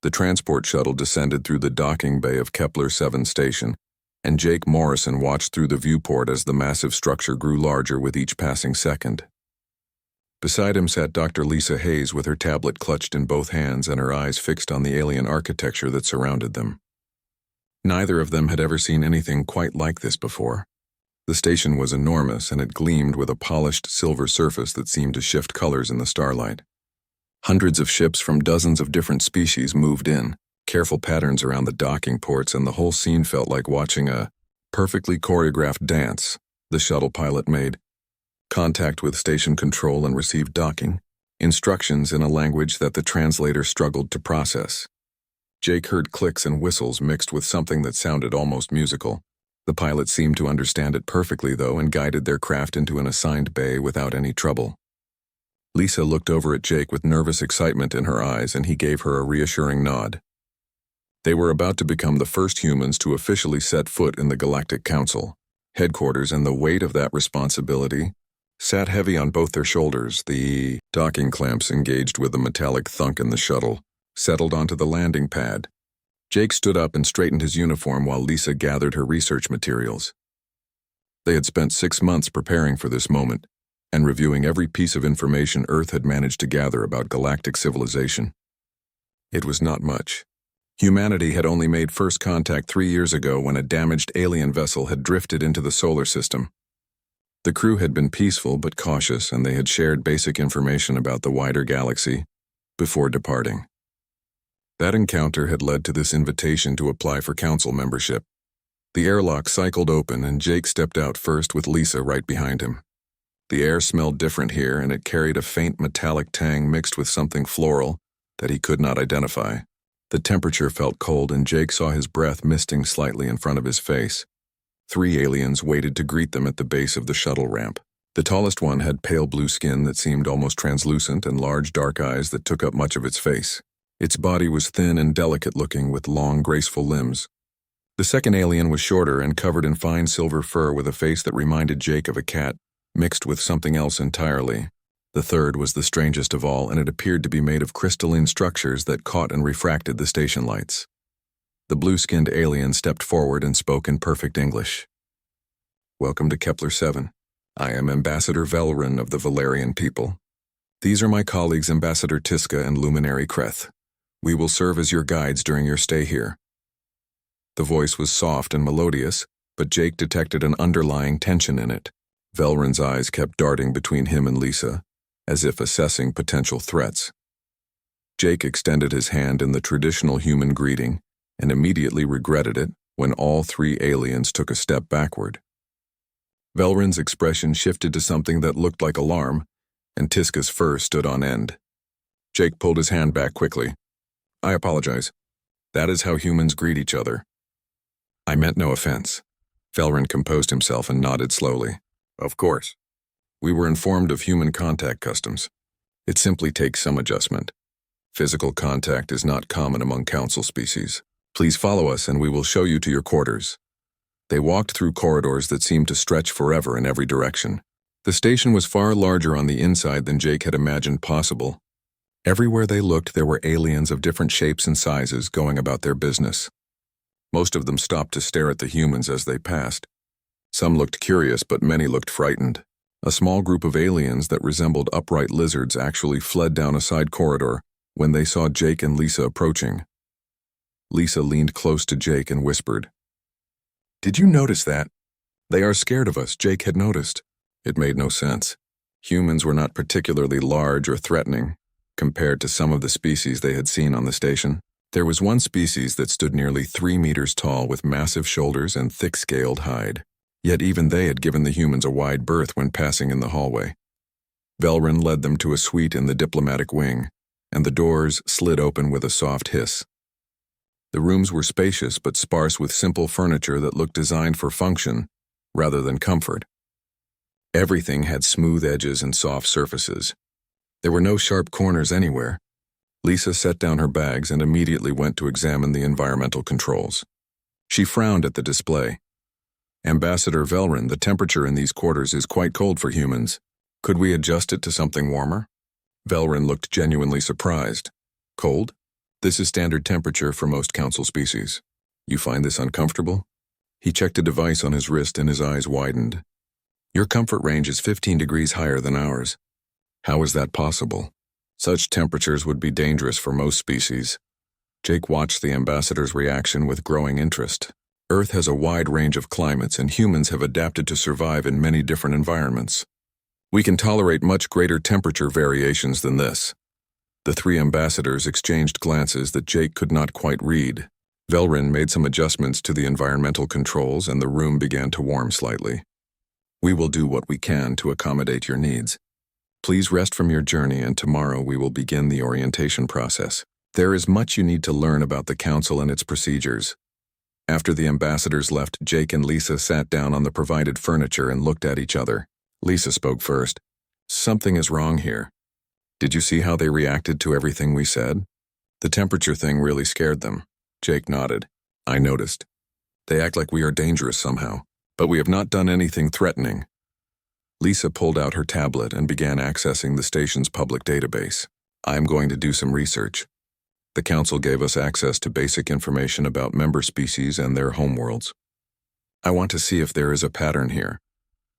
The transport shuttle descended through the docking bay of Kepler-7 station, and Jake Morrison watched through the viewport as the massive structure grew larger with each passing second. Beside him sat Dr. Lisa Hayes with her tablet clutched in both hands and her eyes fixed on the alien architecture that surrounded them. Neither of them had ever seen anything quite like this before. The station was enormous, and it gleamed with a polished silver surface that seemed to shift colors in the starlight. Hundreds of ships from dozens of different species moved in, careful patterns around the docking ports, and the whole scene felt like watching a perfectly choreographed dance. The shuttle pilot made contact with station control and received docking instructions in a language that the translator struggled to process. Jake heard clicks and whistles mixed with something that sounded almost musical. The pilot seemed to understand it perfectly, though, and guided their craft into an assigned bay without any trouble. Lisa looked over at Jake with nervous excitement in her eyes, and he gave her a reassuring nod. They were about to become the first humans to officially set foot in the Galactic Council headquarters, and the weight of that responsibility sat heavy on both their shoulders. The docking clamps, engaged with a metallic thunk in the shuttle, settled onto the landing pad. Jake stood up and straightened his uniform while Lisa gathered her research materials. They had spent 6 months preparing for this moment and reviewing every piece of information Earth had managed to gather about galactic civilization. It was not much. Humanity had only made first contact 3 years ago when a damaged alien vessel had drifted into the solar system. The crew had been peaceful but cautious, and they had shared basic information about the wider galaxy before departing. That encounter had led to this invitation to apply for council membership. The airlock cycled open, and Jake stepped out first with Lisa right behind him. The air smelled different here, and it carried a faint metallic tang mixed with something floral that he could not identify. The temperature felt cold, and Jake saw his breath misting slightly in front of his face. 3 aliens waited to greet them at the base of the shuttle ramp. The tallest one had pale blue skin that seemed almost translucent and large dark eyes that took up much of its face. Its body was thin and delicate-looking with long, graceful limbs. The second alien was shorter and covered in fine silver fur with a face that reminded Jake of a cat, mixed with something else entirely. The third was the strangest of all, and it appeared to be made of crystalline structures that caught and refracted the station lights. The blue-skinned alien stepped forward and spoke in perfect English. "Welcome to Kepler-7. I am Ambassador Velrin of the Valerian people. These are my colleagues Ambassador Tiska and Luminary Kreth. We will serve as your guides during your stay here." The voice was soft and melodious, but Jake detected an underlying tension in it. Velrin's eyes kept darting between him and Lisa, as if assessing potential threats. Jake extended his hand in the traditional human greeting and immediately regretted it when all 3 aliens took a step backward. Velrin's expression shifted to something that looked like alarm, and Tiska's fur stood on end. Jake pulled his hand back quickly. "I apologize. That is how humans greet each other." "I meant no offense." Velrin composed himself and nodded slowly. "Of course. We were informed of human contact customs. It simply takes some adjustment. Physical contact is not common among council species. Please follow us and we will show you to your quarters." They walked through corridors that seemed to stretch forever in every direction. The station was far larger on the inside than Jake had imagined possible. Everywhere they looked, there were aliens of different shapes and sizes going about their business. Most of them stopped to stare at the humans as they passed. Some looked curious, but many looked frightened. A small group of aliens that resembled upright lizards actually fled down a side corridor when they saw Jake and Lisa approaching. Lisa leaned close to Jake and whispered, "Did you notice that? They are scared of us," Jake had noticed. It made no sense. Humans were not particularly large or threatening compared to some of the species they had seen on the station. There was one species that stood nearly 3 meters tall with massive shoulders and thick-scaled hide. Yet even they had given the humans a wide berth when passing in the hallway. Velrin led them to a suite in the diplomatic wing, and the doors slid open with a soft hiss. The rooms were spacious but sparse with simple furniture that looked designed for function rather than comfort. Everything had smooth edges and soft surfaces. There were no sharp corners anywhere. Lisa set down her bags and immediately went to examine the environmental controls. She frowned at the display. "Ambassador Velrin, the temperature in these quarters is quite cold for humans. Could we adjust it to something warmer?" Velrin looked genuinely surprised. "Cold? This is standard temperature for most council species. You find this uncomfortable? He checked a device on his wrist and his eyes widened. Your comfort range is 15 degrees higher than ours. How is that possible? Such temperatures would be dangerous for most species. Jake watched the ambassador's reaction with growing interest. Earth has a wide range of climates and humans have adapted to survive in many different environments. We can tolerate much greater temperature variations than this. The three ambassadors exchanged glances that Jake could not quite read. Velrin made some adjustments to the environmental controls and the room began to warm slightly. We will do what we can to accommodate your needs. Please rest from your journey and tomorrow we will begin the orientation process. There is much you need to learn about the council and its procedures. After the ambassadors left, Jake and Lisa sat down on the provided furniture and looked at each other. Lisa spoke first. Something is wrong here. Did you see how they reacted to everything we said? The temperature thing really scared them. Jake nodded. I noticed. They act like we are dangerous somehow, but we have not done anything threatening. Lisa pulled out her tablet and began accessing the station's public database. I am going to do some research. The council gave us access to basic information about member species and their homeworlds. I want to see if there is a pattern here.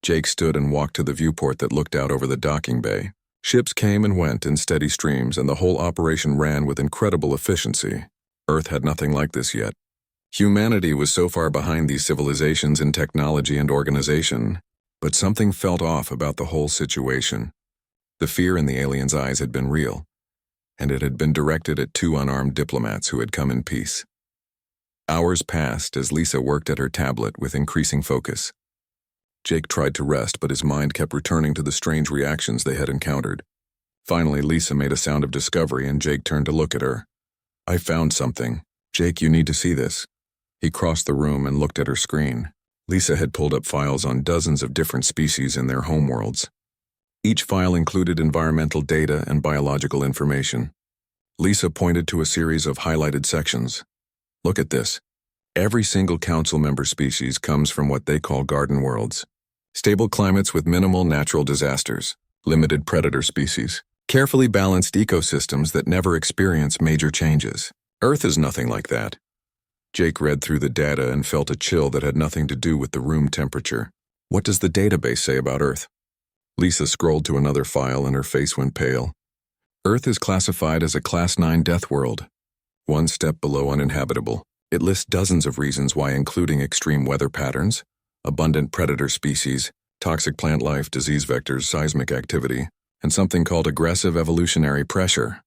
Jake stood and walked to the viewport that looked out over the docking bay. Ships came and went in steady streams, and the whole operation ran with incredible efficiency. Earth had nothing like this yet. Humanity was so far behind these civilizations in technology and organization, but something felt off about the whole situation. The fear in the aliens' eyes had been real, and it had been directed at two unarmed diplomats who had come in peace. Hours passed as Lisa worked at her tablet with increasing focus. Jake tried to rest, but his mind kept returning to the strange reactions they had encountered. Finally, Lisa made a sound of discovery and Jake turned to look at her. I found something. Jake, you need to see this. He crossed the room and looked at her screen. Lisa had pulled up files on dozens of different species in their homeworlds. Each file included environmental data and biological information. Lisa pointed to a series of highlighted sections. Look at this. Every single council member species comes from what they call garden worlds. Stable climates with minimal natural disasters, limited predator species, carefully balanced ecosystems that never experience major changes. Earth is nothing like that. Jake read through the data and felt a chill that had nothing to do with the room temperature. What does the database say about Earth? Lisa scrolled to another file and her face went pale. Earth is classified as a Class 9 death world, one step below uninhabitable. It lists dozens of reasons why, including extreme weather patterns, abundant predator species, toxic plant life, disease vectors, seismic activity, and something called aggressive evolutionary pressure.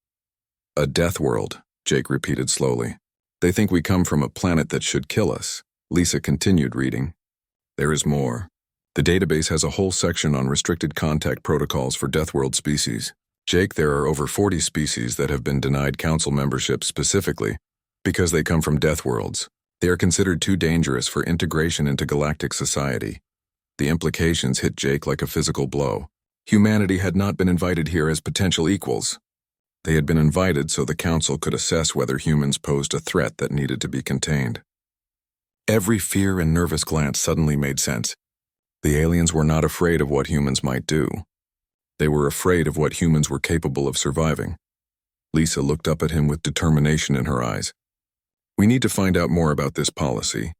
A death world, Jake repeated slowly. They think we come from a planet that should kill us. Lisa continued reading. There is more. The database has a whole section on restricted contact protocols for death world species. Jake, there are over 40 species that have been denied council membership specifically because they come from death worlds. They are considered too dangerous for integration into galactic society. The implications hit Jake like a physical blow. Humanity had not been invited here as potential equals. They had been invited so the council could assess whether humans posed a threat that needed to be contained. Every fear and nervous glance suddenly made sense. The aliens were not afraid of what humans might do. They were afraid of what humans were capable of surviving. Lisa looked up at him with determination in her eyes. We need to find out more about this policy.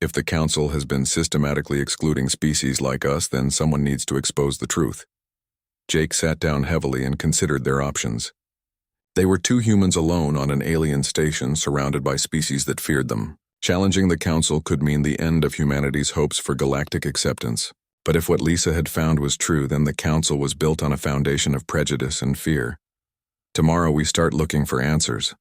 If the council has been systematically excluding species like us, then someone needs to expose the truth. Jake sat down heavily and considered their options. They were two humans alone on an alien station surrounded by species that feared them. Challenging the council could mean the end of humanity's hopes for galactic acceptance. But if what Lisa had found was true, then the council was built on a foundation of prejudice and fear. Tomorrow we start looking for answers,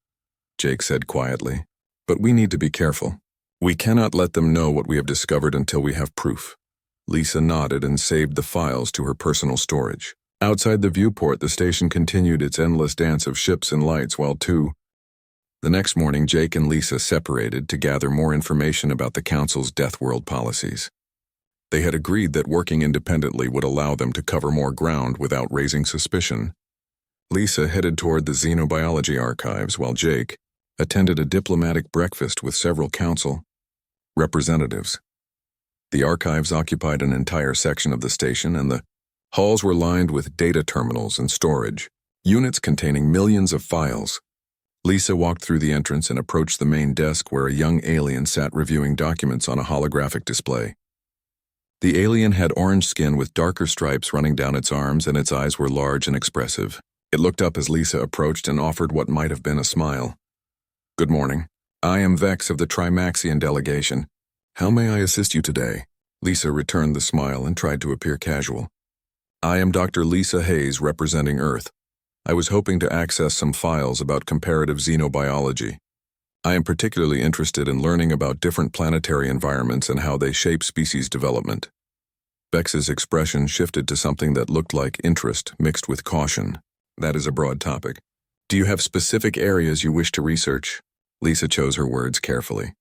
Jake said quietly. But we need to be careful. We cannot let them know what we have discovered until we have proof. Lisa nodded and saved the files to her personal storage. Outside the viewport, the station continued its endless dance of ships and lights The next morning, Jake and Lisa separated to gather more information about the council's death world policies. They had agreed that working independently would allow them to cover more ground without raising suspicion. Lisa headed toward the xenobiology archives while Jake attended a diplomatic breakfast with several council representatives. The archives occupied an entire section of the station, and the halls were lined with data terminals and storage, units containing millions of files. Lisa walked through the entrance and approached the main desk where a young alien sat reviewing documents on a holographic display. The alien had orange skin with darker stripes running down its arms, and its eyes were large and expressive. It looked up as Lisa approached and offered what might have been a smile. "Good morning. I am Vex of the Trimaxian delegation. How may I assist you today?" Lisa returned the smile and tried to appear casual. "I am Dr. Lisa Hayes, representing Earth. I was hoping to access some files about comparative xenobiology. I am particularly interested in learning about different planetary environments and how they shape species development." Vex's expression shifted to something that looked like interest mixed with caution. "That is a broad topic. Do you have specific areas you wish to research?" Lisa chose her words carefully.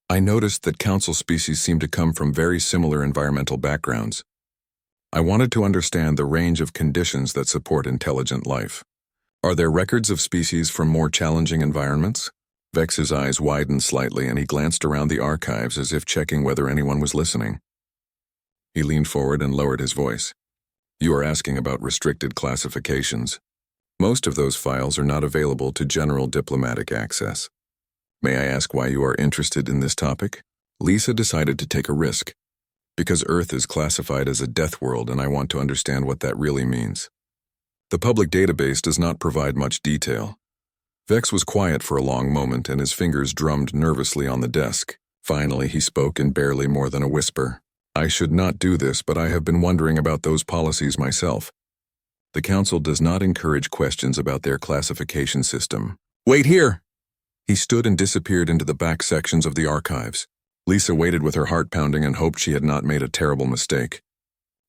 "I noticed that council species seem to come from very similar environmental backgrounds. I wanted to understand the range of conditions that support intelligent life. Are there records of species from more challenging environments?" Vex's eyes widened slightly and he glanced around the archives as if checking whether anyone was listening. He leaned forward and lowered his voice. "You are asking about restricted classifications. Most of those files are not available to general diplomatic access. May I ask why you are interested in this topic?" Lisa decided to take a risk. "Because Earth is classified as a death world and I want to understand what that really means. The public database does not provide much detail." Vex was quiet for a long moment and his fingers drummed nervously on the desk. Finally, he spoke in barely more than a whisper. "I should not do this, but I have been wondering about those policies myself. The Council does not encourage questions about their classification system." "Wait here!" He stood and disappeared into the back sections of the archives. Lisa waited with her heart pounding and hoped she had not made a terrible mistake.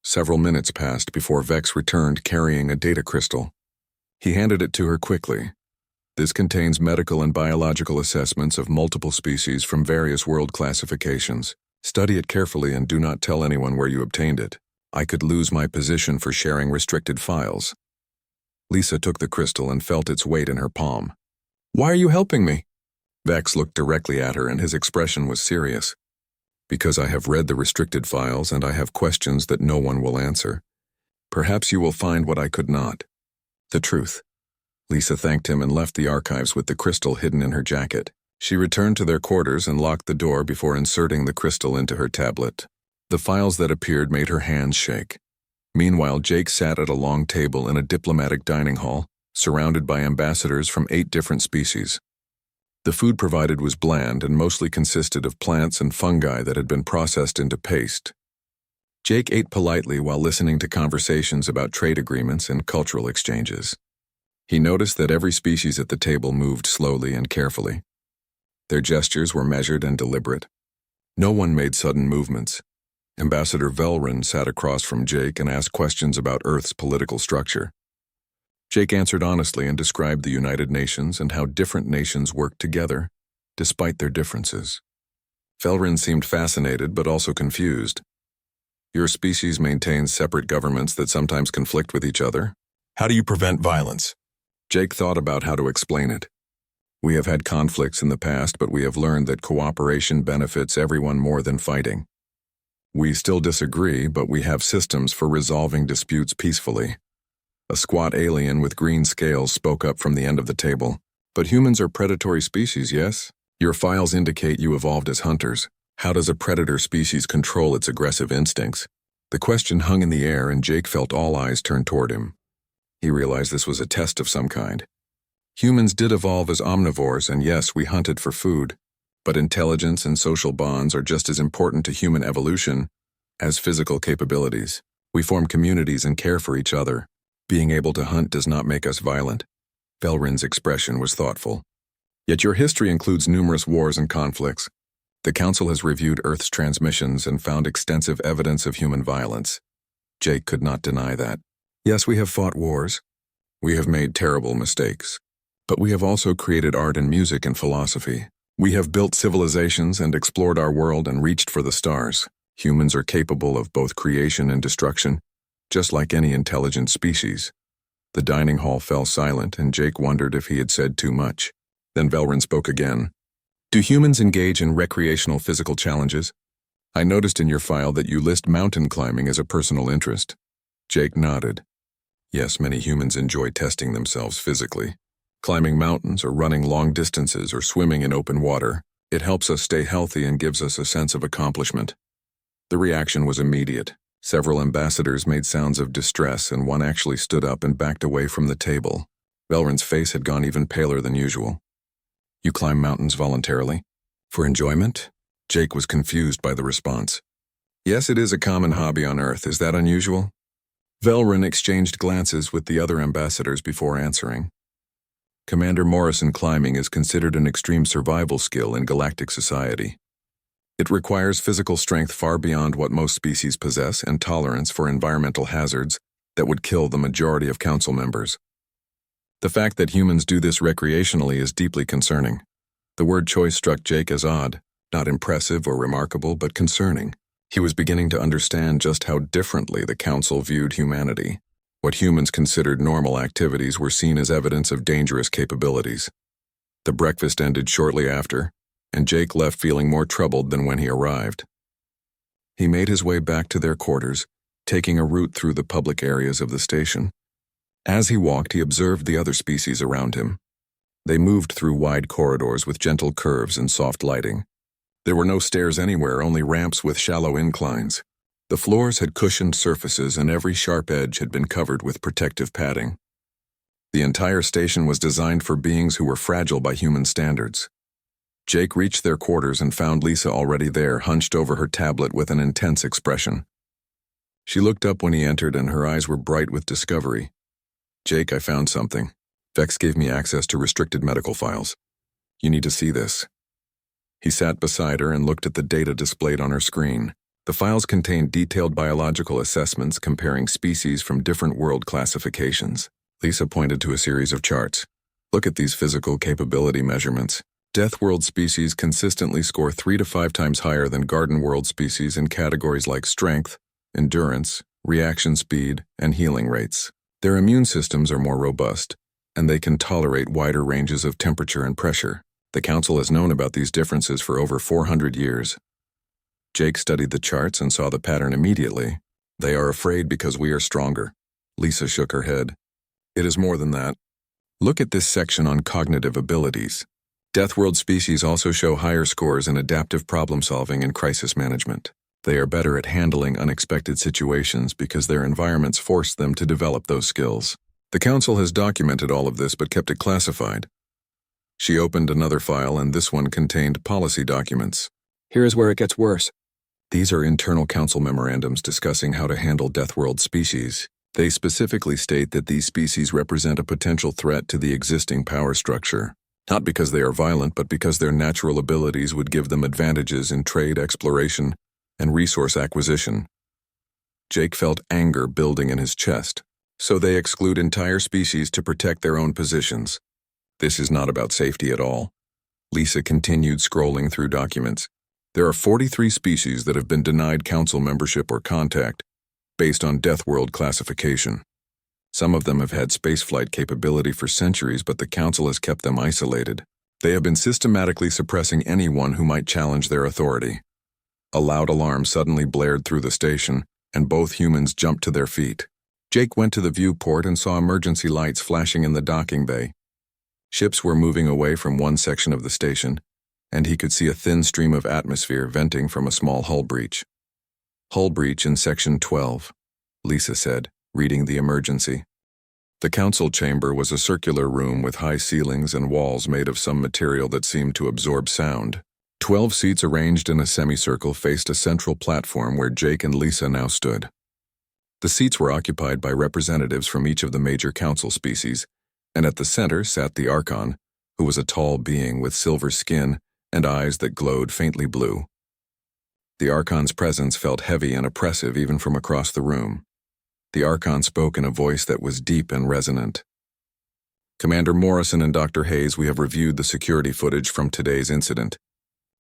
Several minutes passed before Vex returned carrying a data crystal. He handed it to her quickly. "This contains medical and biological assessments of multiple species from various world classifications. Study it carefully and do not tell anyone where you obtained it. I could lose my position for sharing restricted files." Lisa took the crystal and felt its weight in her palm. "Why are you helping me?" Vex looked directly at her and his expression was serious. "Because I have read the restricted files and I have questions that no one will answer. Perhaps you will find what I could not. The truth." Lisa thanked him and left the archives with the crystal hidden in her jacket. She returned to their quarters and locked the door before inserting the crystal into her tablet. The files that appeared made her hands shake. Meanwhile, Jake sat at a long table in a diplomatic dining hall, surrounded by ambassadors from 8 different species. The food provided was bland and mostly consisted of plants and fungi that had been processed into paste. Jake ate politely while listening to conversations about trade agreements and cultural exchanges. He noticed that every species at the table moved slowly and carefully. Their gestures were measured and deliberate. No one made sudden movements. Ambassador Velrin sat across from Jake and asked questions about Earth's political structure. Jake answered honestly and described the United Nations and how different nations work together, despite their differences. Velrin seemed fascinated but also confused. "Your species maintains separate governments that sometimes conflict with each other. How do you prevent violence?" Jake thought about how to explain it. "We have had conflicts in the past, but we have learned that cooperation benefits everyone more than fighting. We still disagree, but we have systems for resolving disputes peacefully." A squat alien with green scales spoke up from the end of the table. "But humans are predatory species, yes? Your files indicate you evolved as hunters. How does a predator species control its aggressive instincts?" The question hung in the air and Jake felt all eyes turn toward him. He realized this was a test of some kind. Humans did evolve as omnivores, and yes, we hunted for food. But intelligence and social bonds are just as important to human evolution as physical capabilities. We form communities and care for each other. Being able to hunt does not make us violent. Velrin's expression was thoughtful. "Yet your history includes numerous wars and conflicts. The Council has reviewed Earth's transmissions and found extensive evidence of human violence." Jake could not deny that. "Yes, we have fought wars. We have made terrible mistakes. But we have also created art and music and philosophy. We have built civilizations and explored our world and reached for the stars. Humans are capable of both creation and destruction, just like any intelligent species." The dining hall fell silent, and Jake wondered if he had said too much. Then Velrin spoke again. "Do humans engage in recreational physical challenges? I noticed in your file that you list mountain climbing as a personal interest." Jake nodded. "Yes, many humans enjoy testing themselves physically. Climbing mountains or running long distances or swimming in open water, it helps us stay healthy and gives us a sense of accomplishment. The reaction was immediate. Several ambassadors made sounds of distress, and one actually stood up and backed away from the table. Velryn's face had gone even paler than usual. You climb mountains voluntarily? For enjoyment? Jake was confused by the response. Yes, it is a common hobby on Earth. Is that unusual? Velryn exchanged glances with the other ambassadors before answering. Commander Morrison, climbing is considered an extreme survival skill in galactic society. It requires physical strength far beyond what most species possess and tolerance for environmental hazards that would kill the majority of council members. The fact that humans do this recreationally is deeply concerning. The word choice struck Jake as odd, not impressive or remarkable, but concerning. He was beginning to understand just how differently the council viewed humanity. What humans considered normal activities were seen as evidence of dangerous capabilities. The breakfast ended shortly after, and Jake left feeling more troubled than when he arrived. He made his way back to their quarters, taking a route through the public areas of the station. As he walked, he observed the other species around him. They moved through wide corridors with gentle curves and soft lighting. There were no stairs anywhere, only ramps with shallow inclines. The floors had cushioned surfaces, and every sharp edge had been covered with protective padding. The entire station was designed for beings who were fragile by human standards. Jake reached their quarters and found Lisa already there, hunched over her tablet with an intense expression. She looked up when he entered, and her eyes were bright with discovery. Jake, I found something. Vex gave me access to restricted medical files. You need to see this. He sat beside her and looked at the data displayed on her screen. The files contained detailed biological assessments comparing species from different world classifications. Lisa pointed to a series of charts. Look at these physical capability measurements. Deathworld species consistently score 3 to 5 times higher than Garden World species in categories like strength, endurance, reaction speed, and healing rates. Their immune systems are more robust, and they can tolerate wider ranges of temperature and pressure. The Council has known about these differences for over 400 years. Jake studied the charts and saw the pattern immediately. They are afraid because we are stronger. Lisa shook her head. It is more than that. Look at this section on cognitive abilities. Deathworld species also show higher scores in adaptive problem-solving and crisis management. They are better at handling unexpected situations because their environments force them to develop those skills. The Council has documented all of this but kept it classified. She opened another file, and this one contained policy documents. Here is where it gets worse. These are internal Council memorandums discussing how to handle Deathworld species. They specifically state that these species represent a potential threat to the existing power structure. Not because they are violent, but because their natural abilities would give them advantages in trade, exploration, and resource acquisition. Jake felt anger building in his chest. So they exclude entire species to protect their own positions. This is not about safety at all. Lisa continued scrolling through documents. There are 43 species that have been denied Council membership or contact based on Deathworld classification. Some of them have had spaceflight capability for centuries, but the Council has kept them isolated. They have been systematically suppressing anyone who might challenge their authority. A loud alarm suddenly blared through the station, and both humans jumped to their feet. Jake went to the viewport and saw emergency lights flashing in the docking bay. Ships were moving away from one section of the station, and he could see a thin stream of atmosphere venting from a small hull breach. Hull breach in Section 12, Lisa said, reading the emergency. The Council chamber was a circular room with high ceilings and walls made of some material that seemed to absorb sound. 12 seats arranged in a semicircle faced a central platform where Jake and Lisa now stood. The seats were occupied by representatives from each of the major Council species, and at the center sat the Archon, who was a tall being with silver skin and eyes that glowed faintly blue. The Archon's presence felt heavy and oppressive even from across the room. The Archon spoke in a voice that was deep and resonant. Commander Morrison and Dr. Hayes, we have reviewed the security footage from today's incident.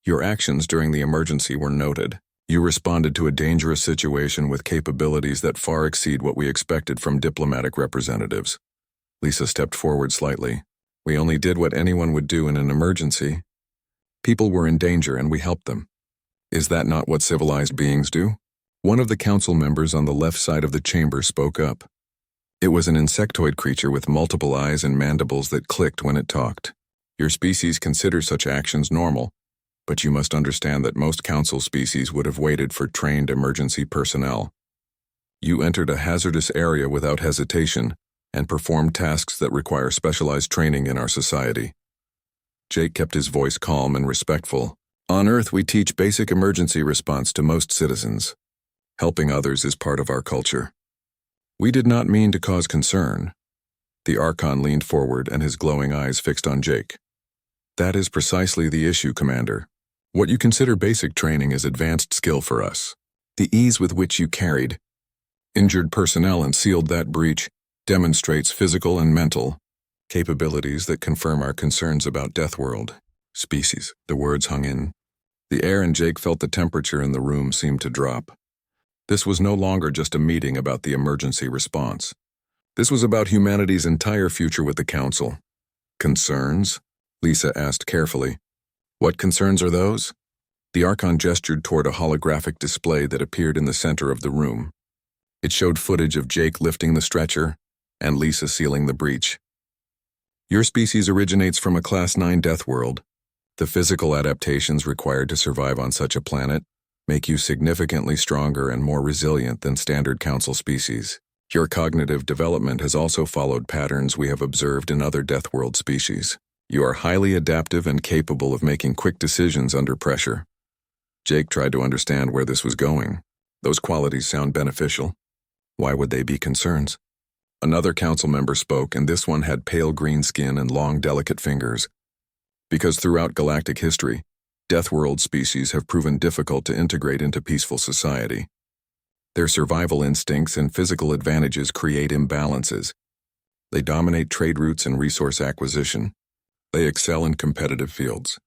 Your actions during the emergency were noted. You responded to a dangerous situation with capabilities that far exceed what we expected from diplomatic representatives. Lisa stepped forward slightly. We only did what anyone would do in an emergency. People were in danger and we helped them. Is that not what civilized beings do? One of the Council members on the left side of the chamber spoke up. It was an insectoid creature with multiple eyes and mandibles that clicked when it talked. Your species considers such actions normal, but you must understand that most council species would have waited for trained emergency personnel. You entered a hazardous area without hesitation and performed tasks that require specialized training in our society. Jake kept his voice calm and respectful. On Earth, we teach basic emergency response to most citizens. Helping others is part of our culture. We did not mean to cause concern. The Archon leaned forward and his glowing eyes fixed on Jake. That is precisely the issue, Commander. What you consider basic training is advanced skill for us. The ease with which you carried injured personnel and sealed that breach demonstrates physical and mental capabilities that confirm our concerns about Deathworld species. The words hung in the air, and Jake felt the temperature in the room seem to drop. This was no longer just a meeting about the emergency response. This was about humanity's entire future with the Council. Concerns? Lisa asked carefully. What concerns are those? The Archon gestured toward a holographic display that appeared in the center of the room. It showed footage of Jake lifting the stretcher and Lisa sealing the breach. Your species originates from a Class 9 Deathworld. The physical adaptations required to survive on such a planet make you significantly stronger and more resilient than standard Council species. Your cognitive development has also followed patterns we have observed in other Deathworld species. You are highly adaptive and capable of making quick decisions under pressure. Jake tried to understand where this was going. Those qualities sound beneficial. Why would they be concerns? Another council member spoke, and this one had pale green skin and long, delicate fingers. Because throughout galactic history, Deathworld species have proven difficult to integrate into peaceful society. Their survival instincts and physical advantages create imbalances. They dominate trade routes and resource acquisition. They excel in competitive fields.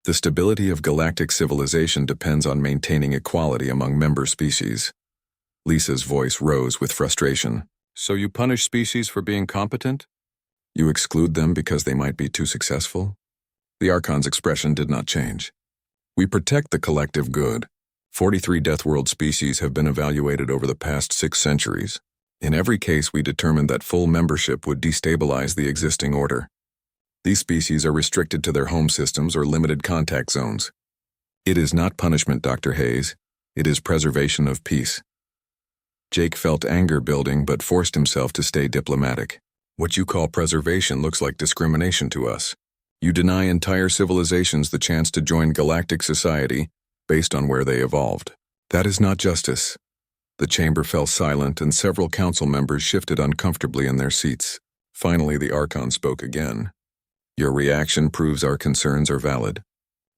The stability of galactic civilization depends on maintaining equality among member species. Lisa's voice rose with frustration. So you punish species for being competent? You exclude them because they might be too successful? The Archon's expression did not change. We protect the collective good. 43 Deathworld species have been evaluated over the past 6 centuries. In every case, we determined that full membership would destabilize the existing order. These species are restricted to their home systems or limited contact zones. It is not punishment, Dr. Hayes. It is preservation of peace. Jake felt anger building but forced himself to stay diplomatic. What you call preservation looks like discrimination to us. You deny entire civilizations the chance to join galactic society based on where they evolved. That is not justice. The chamber fell silent and several council members shifted uncomfortably in their seats. Finally, the Archon spoke again. Your reaction proves our concerns are valid.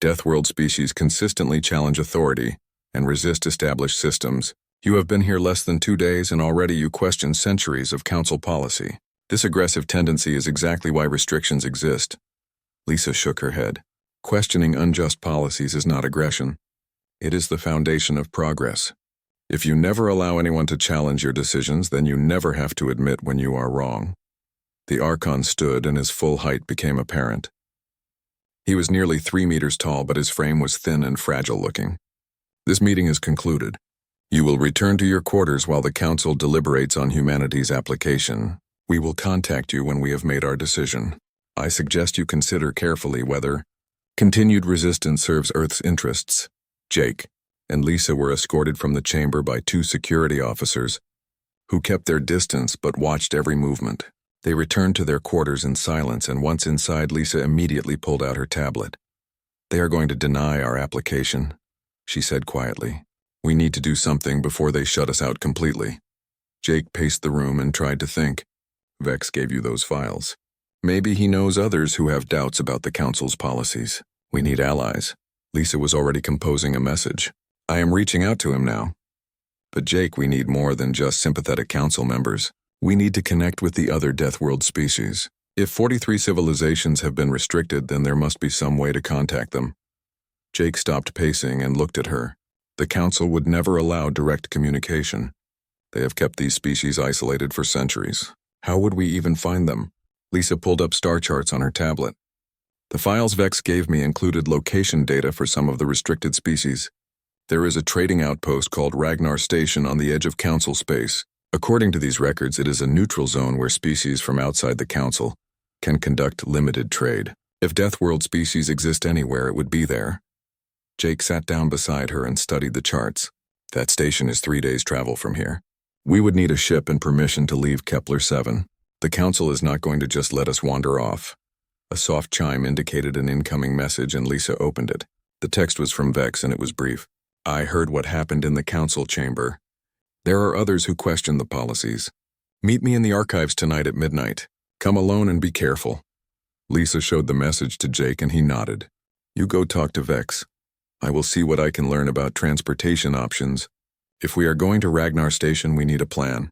Deathworld species consistently challenge authority and resist established systems. You have been here less than 2 days and already you question centuries of council policy. This aggressive tendency is exactly why restrictions exist. Lisa shook her head. Questioning unjust policies is not aggression. It is the foundation of progress. If you never allow anyone to challenge your decisions, then you never have to admit when you are wrong. The Archon stood and his full height became apparent. He was nearly 3 meters tall, but his frame was thin and fragile looking. This meeting is concluded. You will return to your quarters while the Council deliberates on humanity's application. We will contact you when we have made our decision. I suggest you consider carefully whether continued resistance serves Earth's interests. Jake and Lisa were escorted from the chamber by 2 security officers who kept their distance but watched every movement. They returned to their quarters in silence, and once inside, Lisa immediately pulled out her tablet. They are going to deny our application, she said quietly. We need to do something before they shut us out completely. Jake paced the room and tried to think. Vex gave you those files. Maybe he knows others who have doubts about the Council's policies. We need allies. Lisa was already composing a message. I am reaching out to him now. But Jake, we need more than just sympathetic Council members. We need to connect with the other Deathworld species. If 43 civilizations have been restricted, then there must be some way to contact them. Jake stopped pacing and looked at her. The Council would never allow direct communication. They have kept these species isolated for centuries. How would we even find them? Lisa pulled up star charts on her tablet. The files Vex gave me included location data for some of the restricted species. There is a trading outpost called Ragnar Station on the edge of Council space, According to these records, it is a neutral zone where species from outside the Council can conduct limited trade. If Deathworld species exist anywhere, it would be there. Jake sat down beside her and studied the charts. That station is 3 days' travel from here. We would need a ship and permission to leave Kepler-7. The Council is not going to just let us wander off. A soft chime indicated an incoming message and Lisa opened it. The text was from Vex and it was brief. I heard what happened in the Council chamber. There are others who question the policies. Meet me in the archives tonight at midnight. Come alone and be careful. Lisa showed the message to Jake and he nodded. You go talk to Vex. I will see what I can learn about transportation options. If we are going to Ragnar Station, we need a plan.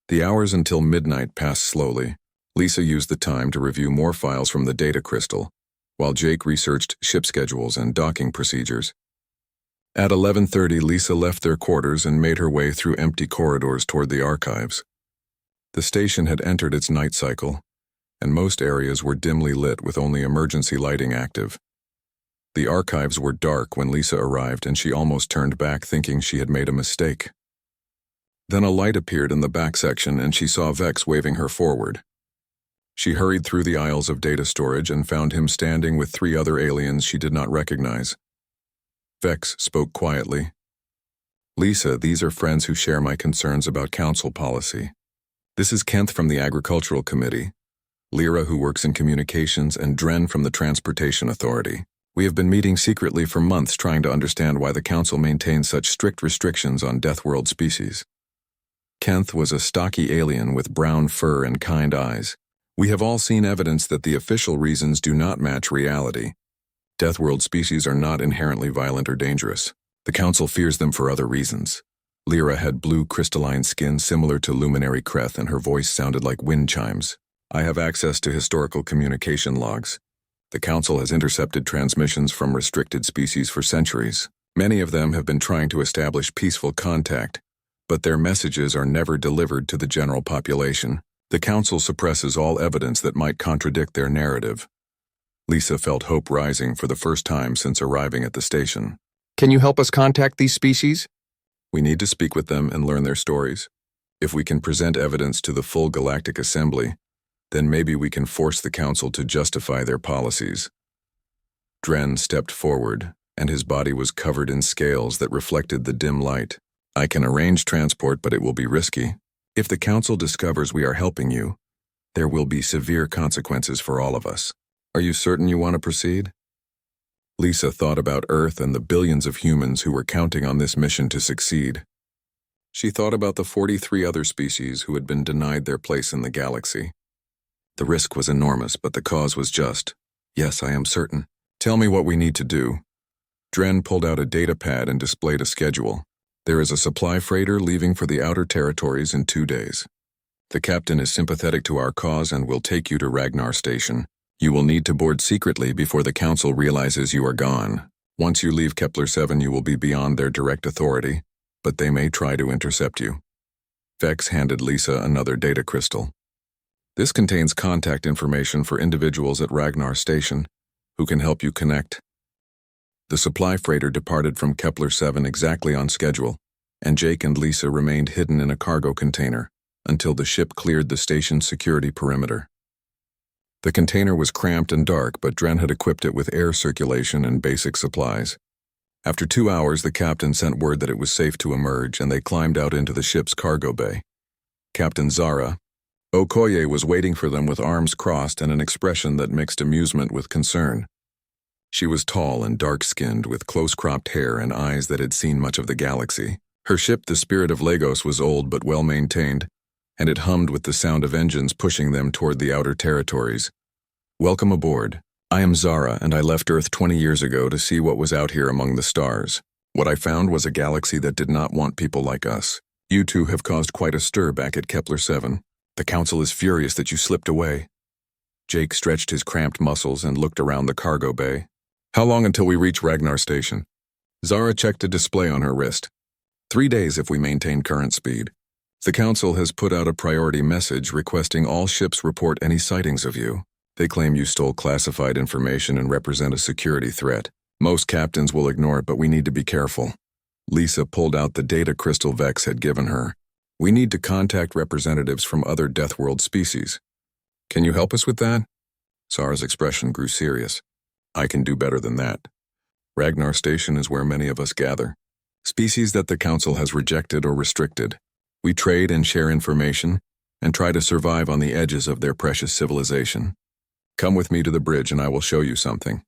The hours until midnight passed slowly. Lisa used the time to review more files from the data crystal, while Jake researched ship schedules and docking procedures. At 11:30, Lisa left their quarters and made her way through empty corridors toward the archives. The station had entered its night cycle, and most areas were dimly lit with only emergency lighting active. The archives were dark when Lisa arrived, and she almost turned back thinking she had made a mistake. Then a light appeared in the back section and she saw Vex waving her forward. She hurried through the aisles of data storage and found him standing with 3 other aliens she did not recognize. Vex spoke quietly. Lisa, these are friends who share my concerns about council policy. This is Kent from the Agricultural Committee, Lyra who works in communications, and Dren from the Transportation Authority. We have been meeting secretly for months trying to understand why the Council maintains such strict restrictions on Deathworld species. Kent was a stocky alien with brown fur and kind eyes. We have all seen evidence that the official reasons do not match reality. Deathworld species are not inherently violent or dangerous. The Council fears them for other reasons. Lyra had blue crystalline skin similar to Luminary Kreth, and her voice sounded like wind chimes. I have access to historical communication logs. The Council has intercepted transmissions from restricted species for centuries. Many of them have been trying to establish peaceful contact, but their messages are never delivered to the general population. The Council suppresses all evidence that might contradict their narrative. Lisa felt hope rising for the first time since arriving at the station. Can you help us contact these species? We need to speak with them and learn their stories. If we can present evidence to the full Galactic Assembly, then maybe we can force the Council to justify their policies. Dren stepped forward, and his body was covered in scales that reflected the dim light. I can arrange transport, but it will be risky. If the Council discovers we are helping you, there will be severe consequences for all of us. Are you certain you want to proceed? Lisa thought about Earth and the billions of humans who were counting on this mission to succeed. She thought about the 43 other species who had been denied their place in the galaxy. The risk was enormous, but the cause was just. Yes, I am certain. Tell me what we need to do. Dren pulled out a data pad and displayed a schedule. There is a supply freighter leaving for the outer territories in 2 days. The captain is sympathetic to our cause and will take you to Ragnar Station. You will need to board secretly before the Council realizes you are gone. Once you leave Kepler-7, you will be beyond their direct authority, but they may try to intercept you. Vex handed Lisa another data crystal. This contains contact information for individuals at Ragnar Station who can help you connect. The supply freighter departed from Kepler-7 exactly on schedule, and Jake and Lisa remained hidden in a cargo container until the ship cleared the station's security perimeter. The container was cramped and dark, but Dren had equipped it with air circulation and basic supplies. After 2 hours, the captain sent word that it was safe to emerge, and they climbed out into the ship's cargo bay. Captain Zara Okoye was waiting for them with arms crossed and an expression that mixed amusement with concern. She was tall and dark-skinned, with close-cropped hair and eyes that had seen much of the galaxy. Her ship, the Spirit of Lagos, was old but well-maintained, and it hummed with the sound of engines pushing them toward the outer territories. Welcome aboard. I am Zara, and I left Earth 20 years ago to see what was out here among the stars. What I found was a galaxy that did not want people like us. You two have caused quite a stir back at Kepler-7. The Council is furious that you slipped away. Jake stretched his cramped muscles and looked around the cargo bay. How long until we reach Ragnar Station? Zara checked a display on her wrist. 3 days if we maintain current speed. The Council has put out a priority message requesting all ships report any sightings of you. They claim you stole classified information and represent a security threat. Most captains will ignore it, but we need to be careful. Lisa pulled out the data crystal Vex had given her. We need to contact representatives from other Deathworld species. Can you help us with that? Zara's expression grew serious. I can do better than that. Ragnar Station is where many of us gather. Species that the Council has rejected or restricted. We trade and share information, and try to survive on the edges of their precious civilization. Come with me to the bridge and I will show you something.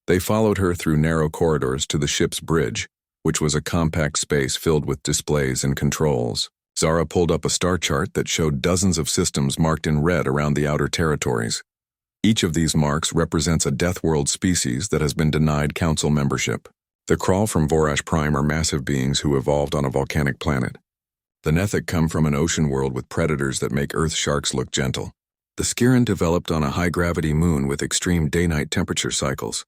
They followed her through narrow corridors to the ship's bridge, which was a compact space filled with displays and controls. Zara pulled up a star chart that showed dozens of systems marked in red around the outer territories. Each of these marks represents a Deathworld species that has been denied Council membership. The Krall from Vorash Prime are massive beings who evolved on a volcanic planet. The Nethik come from an ocean world with predators that make Earth sharks look gentle. The Skiran developed on a high-gravity moon with extreme day-night temperature cycles.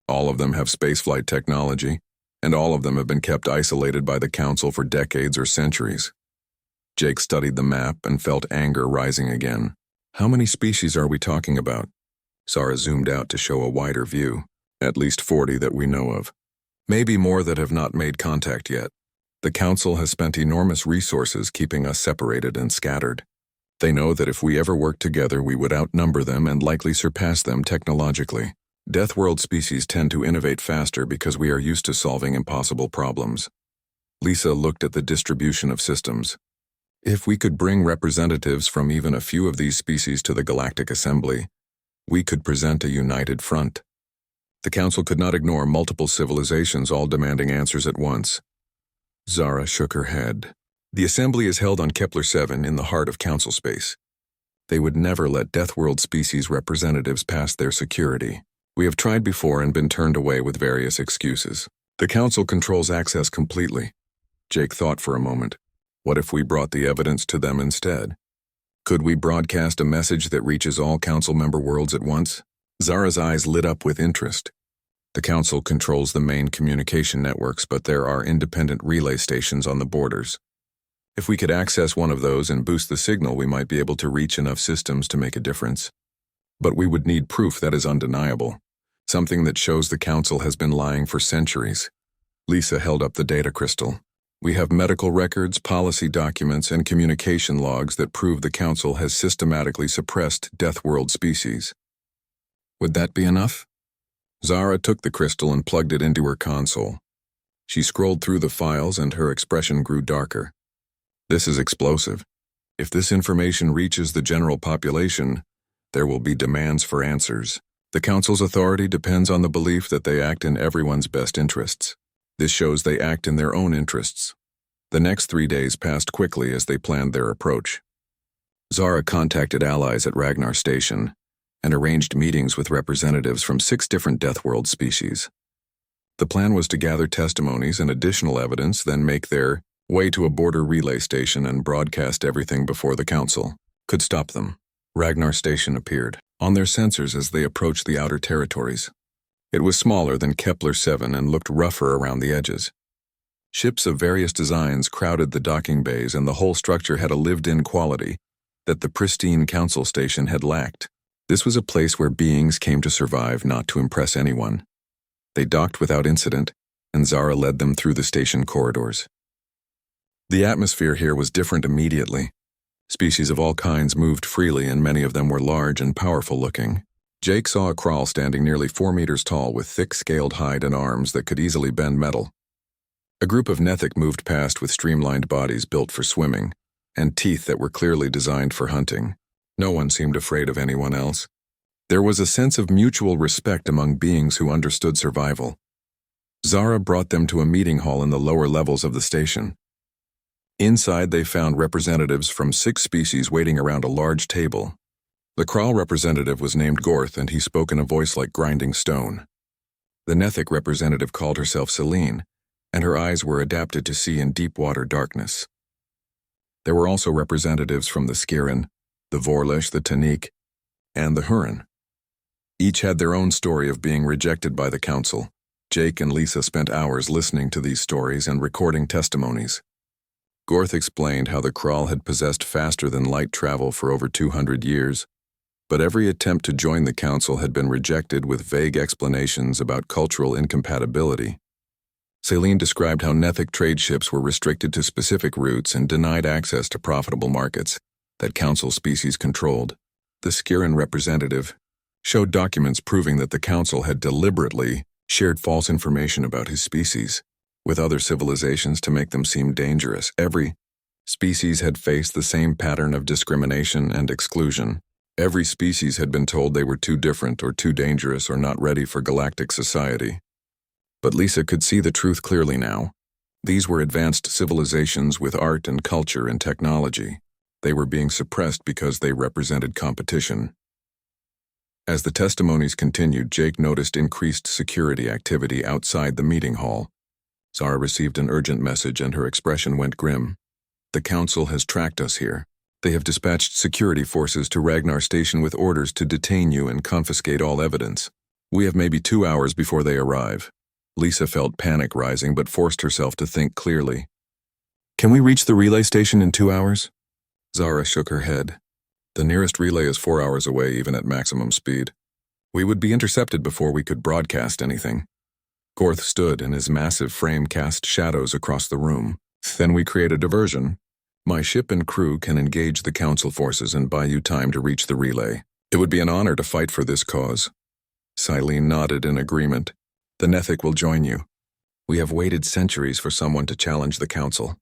All of them have spaceflight technology, and all of them have been kept isolated by the Council for decades or centuries. Jake studied the map and felt anger rising again. How many species are we talking about? Zara zoomed out to show a wider view. At least 40 that we know of. Maybe more that have not made contact yet. The Council has spent enormous resources keeping us separated and scattered. They know that if we ever worked together, we would outnumber them and likely surpass them technologically. Deathworld species tend to innovate faster because we are used to solving impossible problems. Lisa looked at the distribution of systems. If we could bring representatives from even a few of these species to the Galactic Assembly, we could present a united front. The Council could not ignore multiple civilizations all demanding answers at once. Zara shook her head. The Assembly is held on Kepler 7 in the heart of Council space. They would never let Deathworld species representatives pass their security. We have tried before and been turned away with various excuses. The Council controls access completely. Jake thought for a moment. What if we brought the evidence to them instead? Could we broadcast a message that reaches all Council member worlds at once? Zara's eyes lit up with interest. The Council controls the main communication networks, but there are independent relay stations on the borders. If we could access one of those and boost the signal, we might be able to reach enough systems to make a difference. But we would need proof that is undeniable, something that shows the Council has been lying for centuries. Lisa held up the data crystal. We have medical records, policy documents, and communication logs that prove the Council has systematically suppressed Deathworld species. Would that be enough? Zara took the crystal and plugged it into her console. She scrolled through the files and her expression grew darker. This is explosive. If this information reaches the general population, there will be demands for answers. The Council's authority depends on the belief that they act in everyone's best interests. This shows they act in their own interests. The next 3 days passed quickly as they planned their approach. Zara contacted allies at Ragnar Station and arranged meetings with representatives from 6 different Deathworld species. The plan was to gather testimonies and additional evidence, then make their way to a border relay station and broadcast everything before the Council could stop them. Ragnar Station appeared on their sensors as they approached the outer territories. It was smaller than Kepler 7 and looked rougher around the edges. Ships of various designs crowded the docking bays, and the whole structure had a lived-in quality that the pristine Council station had lacked. This was a place where beings came to survive, not to impress anyone. They docked without incident, and Zara led them through the station corridors. The atmosphere here was different immediately. Species of all kinds moved freely, and many of them were large and powerful-looking. Jake saw a Krall standing nearly 4 meters tall with thick scaled hide and arms that could easily bend metal. A group of Nethik moved past with streamlined bodies built for swimming, and teeth that were clearly designed for hunting. No one seemed afraid of anyone else. There was a sense of mutual respect among beings who understood survival. Zara brought them to a meeting hall in the lower levels of the station. Inside, they found representatives from 6 species waiting around a large table. The Krall representative was named Gorth, and he spoke in a voice like grinding stone. The Nethik representative called herself Celine, and her eyes were adapted to see in deep-water darkness. There were also representatives from the Skiran, the Vorlish, the Tanik, and the Huron. Each had their own story of being rejected by the Council. Jake and Lisa spent hours listening to these stories and recording testimonies. Gorth explained how the Krall had possessed faster-than-light travel for over 200 years, but every attempt to join the Council had been rejected with vague explanations about cultural incompatibility. Celine described how Nethic trade ships were restricted to specific routes and denied access to profitable markets that Council species controlled. The Skiran representative showed documents proving that the Council had deliberately shared false information about his species with other civilizations to make them seem dangerous. Every species had faced the same pattern of discrimination and exclusion. Every species had been told they were too different or too dangerous or not ready for galactic society. But Lisa could see the truth clearly now. These were advanced civilizations with art and culture and technology. They were being suppressed because they represented competition. As the testimonies continued, Jake noticed increased security activity outside the meeting hall. Zara received an urgent message and her expression went grim. The Council has tracked us here. They have dispatched security forces to Ragnar Station with orders to detain you and confiscate all evidence. We have maybe 2 hours before they arrive. Lisa felt panic rising but forced herself to think clearly. Can we reach the relay station in 2 hours? Zara shook her head. The nearest relay is 4 hours away, even at maximum speed. We would be intercepted before we could broadcast anything. Gorth stood, and his massive frame cast shadows across the room. Then we create a diversion. My ship and crew can engage the Council forces and buy you time to reach the relay. It would be an honor to fight for this cause. Celine nodded in agreement. The Nethic will join you. We have waited centuries for someone to challenge the Council.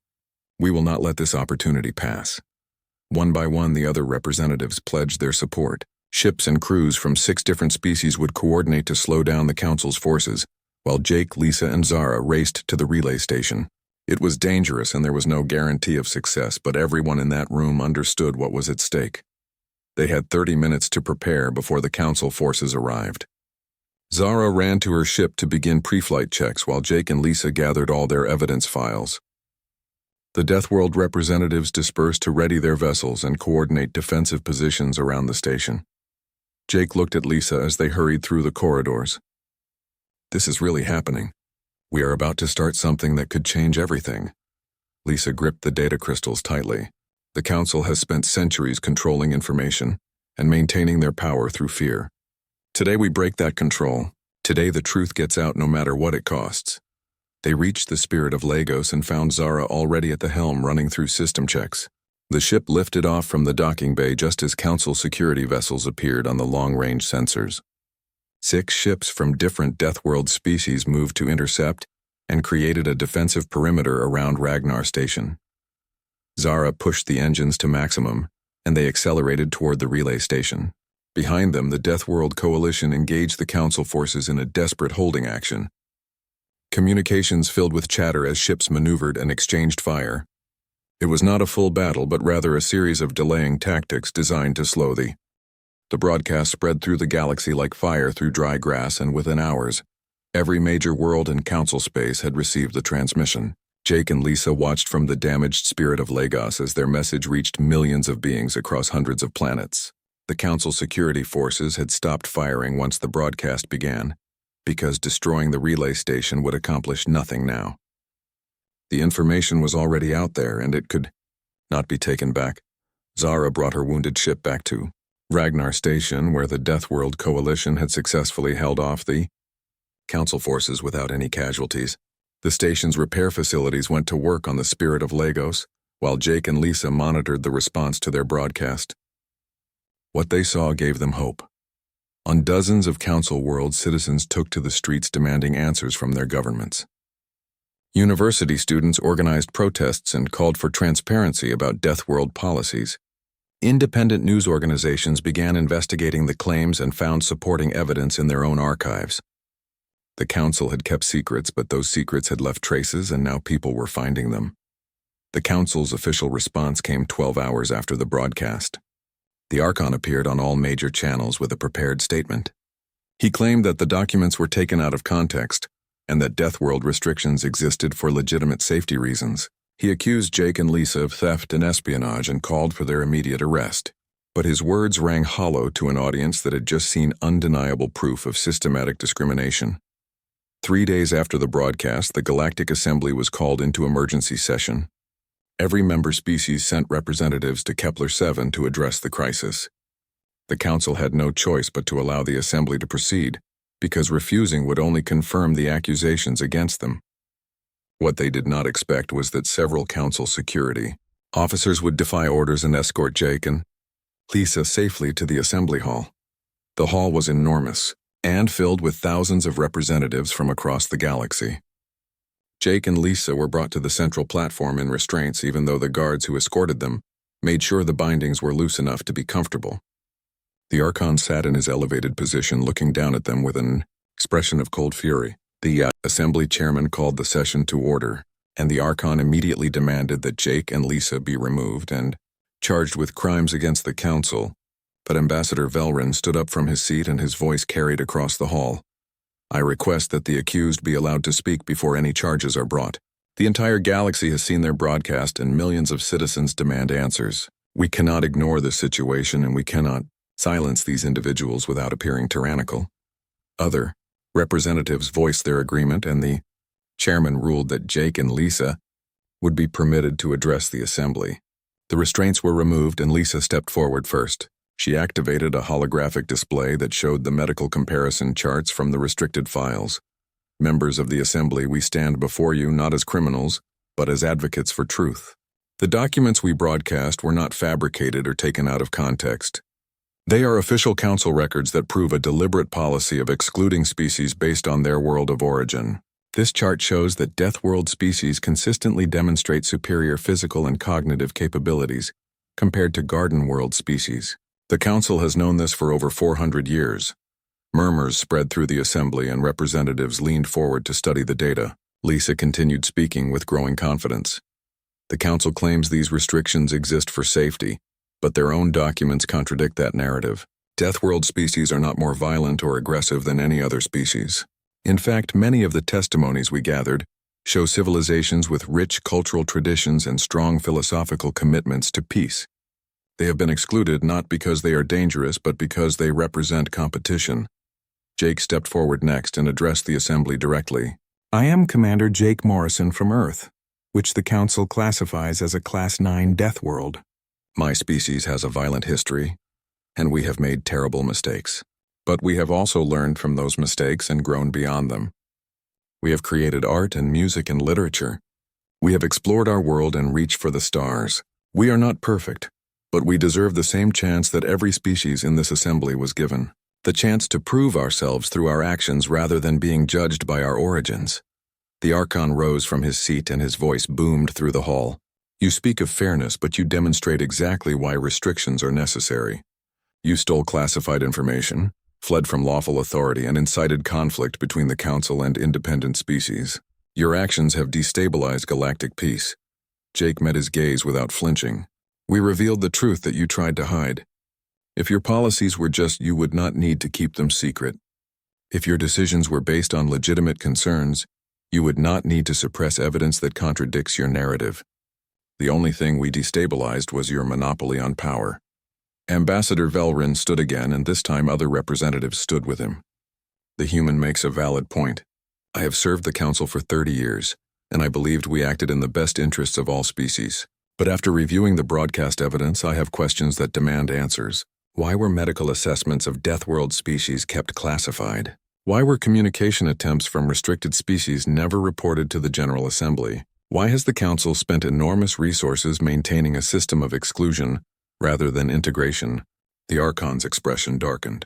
We will not let this opportunity pass. One by one, the other representatives pledged their support. Ships and crews from 6 different species would coordinate to slow down the Council's forces, while Jake, Lisa, and Zara raced to the relay station. It was dangerous and there was no guarantee of success, but everyone in that room understood what was at stake. They had 30 minutes to prepare before the Council forces arrived. Zara ran to her ship to begin pre-flight checks while Jake and Lisa gathered all their evidence files. The Deathworld representatives dispersed to ready their vessels and coordinate defensive positions around the station. Jake looked at Lisa as they hurried through the corridors. This is really happening. We are about to start something that could change everything. Lisa gripped the data crystals tightly. The Council has spent centuries controlling information and maintaining their power through fear. Today we break that control. Today the truth gets out no matter what it costs. They reached the Spirit of Lagos and found Zara already at the helm running through system checks. The ship lifted off from the docking bay just as Council security vessels appeared on the long-range sensors. 6 ships from different Deathworld species moved to intercept and created a defensive perimeter around Ragnar Station. Zara pushed the engines to maximum, and they accelerated toward the relay station. Behind them, the Deathworld Coalition engaged the Council forces in a desperate holding action. Communications filled with chatter as ships maneuvered and exchanged fire. It was not a full battle, but rather a series of delaying tactics designed to slow the broadcast spread through the galaxy like fire through dry grass, and within hours, every major world in Council space had received the transmission. Jake and Lisa watched from the damaged Spirit of Lagos as their message reached millions of beings across hundreds of planets. The Council security forces had stopped firing once the broadcast began, because destroying the relay station would accomplish nothing now. The information was already out there, and it could not be taken back. Zara brought her wounded ship back to Ragnar Station, where the Deathworld Coalition had successfully held off the Council forces without any casualties. The station's repair facilities went to work on the Spirit of Lagos, while Jake and Lisa monitored the response to their broadcast. What they saw gave them hope. On dozens of Council worlds, citizens took to the streets demanding answers from their governments. University students organized protests and called for transparency about Deathworld policies. Independent news organizations began investigating the claims and found supporting evidence in their own archives. The Council had kept secrets, but those secrets had left traces, and now people were finding them. The Council's official response came 12 hours after the broadcast. The Archon appeared on all major channels with a prepared statement. He claimed that the documents were taken out of context and that Deathworld restrictions existed for legitimate safety reasons. He accused Jake and Lisa of theft and espionage and called for their immediate arrest. But his words rang hollow to an audience that had just seen undeniable proof of systematic discrimination. 3 days after the broadcast, the Galactic Assembly was called into emergency session. Every member species sent representatives to Kepler-7 to address the crisis. The Council had no choice but to allow the Assembly to proceed, because refusing would only confirm the accusations against them. What they did not expect was that several council security officers would defy orders and escort Jake and Lisa safely to the assembly hall. The hall was enormous and filled with thousands of representatives from across the galaxy. Jake and Lisa were brought to the central platform in restraints, even though the guards who escorted them made sure the bindings were loose enough to be comfortable. The Archon sat in his elevated position, looking down at them with an expression of cold fury. The assembly chairman called the session to order, and the Archon immediately demanded that Jake and Lisa be removed and charged with crimes against the council. But Ambassador Velrin stood up from his seat and his voice carried across the hall. I request that the accused be allowed to speak before any charges are brought. The entire galaxy has seen their broadcast and millions of citizens demand answers. We cannot ignore this situation and we cannot silence these individuals without appearing tyrannical. Other representatives voiced their agreement and the chairman ruled that Jake and Lisa would be permitted to address the assembly. The restraints were removed and Lisa stepped forward first. She activated a holographic display that showed the medical comparison charts from the restricted files. Members of the assembly, we stand before you not as criminals, but as advocates for truth. The documents we broadcast were not fabricated or taken out of context. They are official council records that prove a deliberate policy of excluding species based on their world of origin. This chart shows that Deathworld species consistently demonstrate superior physical and cognitive capabilities compared to Garden World species. The council has known this for over 400 years. Murmurs spread through the assembly and representatives leaned forward to study the data. Lisa continued speaking with growing confidence. The council claims these restrictions exist for safety, but their own documents contradict that narrative. Deathworld species are not more violent or aggressive than any other species. In fact, many of the testimonies we gathered show civilizations with rich cultural traditions and strong philosophical commitments to peace. They have been excluded not because they are dangerous, but because they represent competition. Jake stepped forward next and addressed the assembly directly. I am Commander Jake Morrison from Earth, which the Council classifies as a Class 9 death world. My species has a violent history, and we have made terrible mistakes. But we have also learned from those mistakes and grown beyond them. We have created art and music and literature. We have explored our world and reached for the stars. We are not perfect, but we deserve the same chance that every species in this assembly was given. The chance to prove ourselves through our actions rather than being judged by our origins. The Archon rose from his seat and his voice boomed through the hall. You speak of fairness, but you demonstrate exactly why restrictions are necessary. You stole classified information, fled from lawful authority, and incited conflict between the Council and independent species. Your actions have destabilized galactic peace. Jake met his gaze without flinching. We revealed the truth that you tried to hide. If your policies were just, you would not need to keep them secret. If your decisions were based on legitimate concerns, you would not need to suppress evidence that contradicts your narrative. The only thing we destabilized was your monopoly on power. Ambassador Velrin stood again, and this time other representatives stood with him. The human makes a valid point. I have served the Council for 30 years, and I believed we acted in the best interests of all species. But after reviewing the broadcast evidence, I have questions that demand answers. Why were medical assessments of Deathworld species kept classified? Why were communication attempts from restricted species never reported to the General Assembly? Why has the Council spent enormous resources maintaining a system of exclusion rather than integration? The Archon's expression darkened.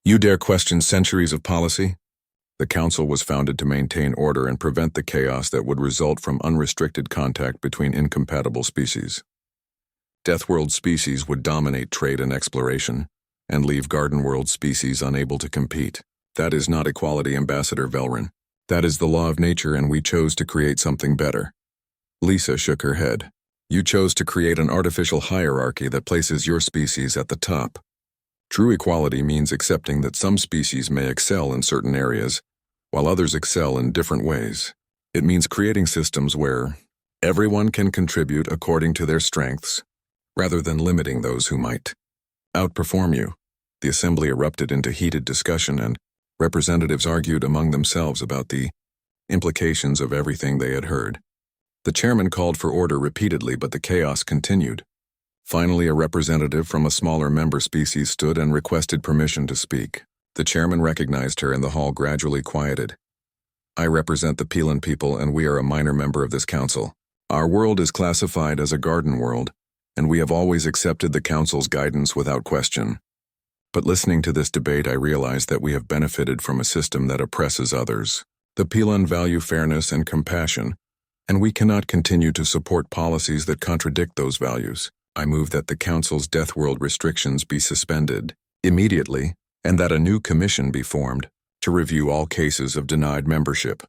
You dare question centuries of policy? The Council was founded to maintain order and prevent the chaos that would result from unrestricted contact between incompatible species. Deathworld species would dominate trade and exploration, and leave Garden World species unable to compete. That is not equality, Ambassador Velrin. That is the law of nature, and we chose to create something better. Lisa shook her head. You chose to create an artificial hierarchy that places your species at the top. True equality means accepting that some species may excel in certain areas, while others excel in different ways. It means creating systems where everyone can contribute according to their strengths, rather than limiting those who might outperform you. The assembly erupted into heated discussion, and representatives argued among themselves about the implications of everything they had heard. The chairman called for order repeatedly, but the chaos continued. Finally, a representative from a smaller member species stood and requested permission to speak. The chairman recognized her, and the hall gradually quieted. I represent the Pelan people, and we are a minor member of this council. Our world is classified as a garden world, and we have always accepted the council's guidance without question. But listening to this debate, I realize that we have benefited from a system that oppresses others. The Pelan value fairness and compassion, and we cannot continue to support policies that contradict those values. I move that the council's Deathworld restrictions be suspended immediately, and that a new commission be formed to review all cases of denied membership.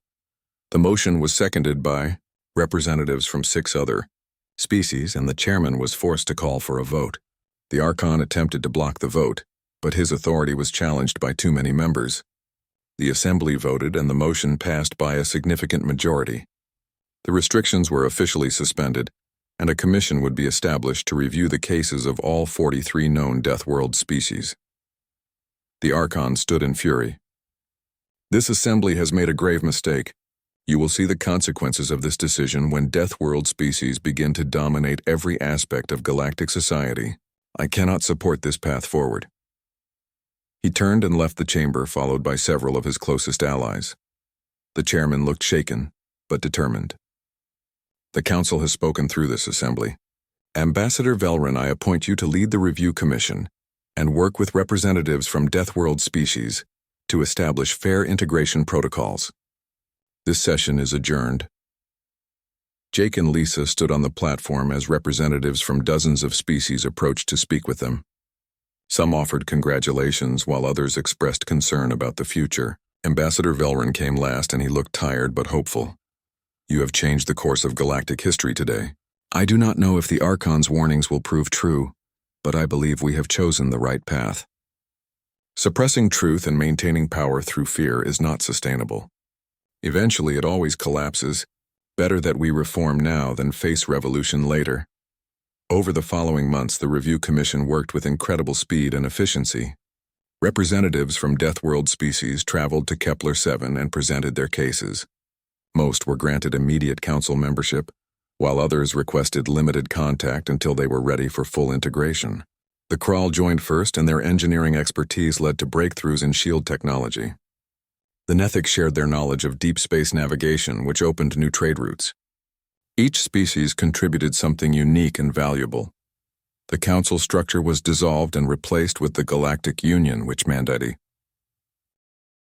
The motion was seconded by representatives from 6 other species, and the chairman was forced to call for a vote. The Archon attempted to block the vote, but his authority was challenged by too many members. The assembly voted, and the motion passed by a significant majority. The restrictions were officially suspended, and a commission would be established to review the cases of all 43 known Deathworld species. The Archon stood in fury. This assembly has made a grave mistake. You will see the consequences of this decision when Deathworld species begin to dominate every aspect of galactic society. I cannot support this path forward. He turned and left the chamber, followed by several of his closest allies. The chairman looked shaken, but determined. The council has spoken through this assembly. Ambassador Velrin, I appoint you to lead the review commission and work with representatives from Deathworld species to establish fair integration protocols. This session is adjourned. Jake and Lisa stood on the platform as representatives from dozens of species approached to speak with them. Some offered congratulations, while others expressed concern about the future. Ambassador Velrin came last, and he looked tired but hopeful. You have changed the course of galactic history today. I do not know if the Archon's warnings will prove true, but I believe we have chosen the right path. Suppressing truth and maintaining power through fear is not sustainable. Eventually, it always collapses. Better that we reform now than face revolution later. Over the following months, the review commission worked with incredible speed and efficiency. Representatives from Deathworld species traveled to Kepler-7 and presented their cases. Most were granted immediate council membership, while others requested limited contact until they were ready for full integration. The Kral joined first, and their engineering expertise led to breakthroughs in shield technology. The Nethics shared their knowledge of deep space navigation, which opened new trade routes. Each species contributed something unique and valuable. The council structure was dissolved and replaced with the Galactic Union, which mandated